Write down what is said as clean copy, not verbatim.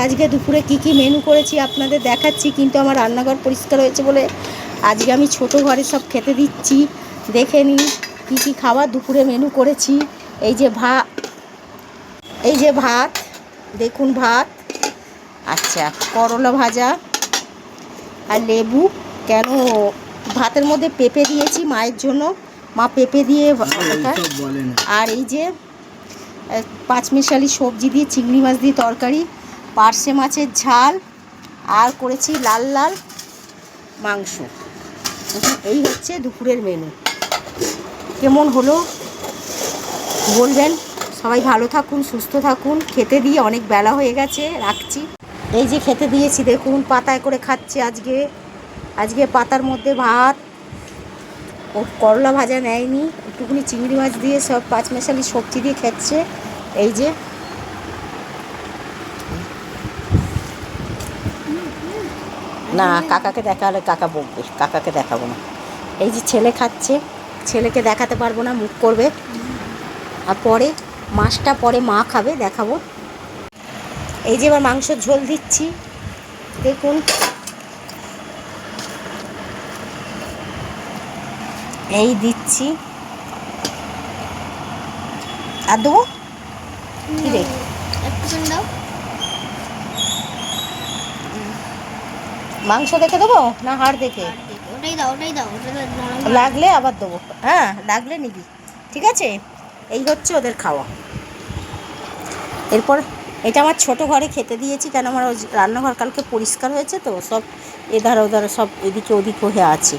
আজকে দুপুরে কি মেনু করেছি আপনাদের দেখাচ্ছি, কিন্তু আমার রান্নাঘর পরিষ্কার হয়েছে বলে আজকে আমি ছোট ঘরে সব খেতে দিচ্ছি। দেখে নিন কি খাবার দুপুরে মেনু করেছি। এই যে ভাত দেখুন, ভাত, আচ্ছা করলা ভাজা আর লেবু। কেন ভাতের মধ্যে পেঁপে দিয়েছি মায়ের জন্য, মা পেঁপে দিয়ে, আর এই যে পাঁচমিশালি সবজি দিয়ে চিংড়ি মাছ দিয়ে তরকারি, পার্শে মাছের ঝাল, আর করেছি লাল লাল মাংস। এই হচ্ছে দুপুরের মেনু। কেমন হলো বলবেন। সবাই ভালো থাকুন, সুস্থ থাকুন। খেতে দিয়ে অনেক বেলা হয়ে গেছে, রাখছি। এই যে খেতে দিয়েছি দেখুন, পাতায় করে খাচ্ছে আজকে পাতার মধ্যে ভাত, ও করলা ভাজা নেয়নি, একটুখানি চিংড়ি মাছ দিয়ে সব পাঁচমিশালি সবজি দিয়ে খাচ্ছে। এই যে না, কাকাকে দেখালে কাকা বকবে, কাকাকে দেখাবো না। এই যে ছেলে খাচ্ছে, ছেলেকে দেখাতে পারবো না, মুখ করবে। আর পরে মাছটা পরে মা খাবে, দেখাবো। এই যে এবার মাংসর ঝোল দিচ্ছি দেখুন, এই দিচ্ছি। আর দেবো কি রে, মাংস দেখে দেবো না হাড় দেখে? লাগলে আবার দেবো, হ্যাঁ লাগলে নিবি, ঠিক আছে। এই হচ্ছে ওদের খাওয়া। এরপর এটা আমার ছোটো ঘরে খেতে দিয়েছি, কেন আমার রান্নাঘর কালকে পরিষ্কার হয়েছে তো, সব এধার ওধার সব এদিকে ওদিক হয়ে আছে।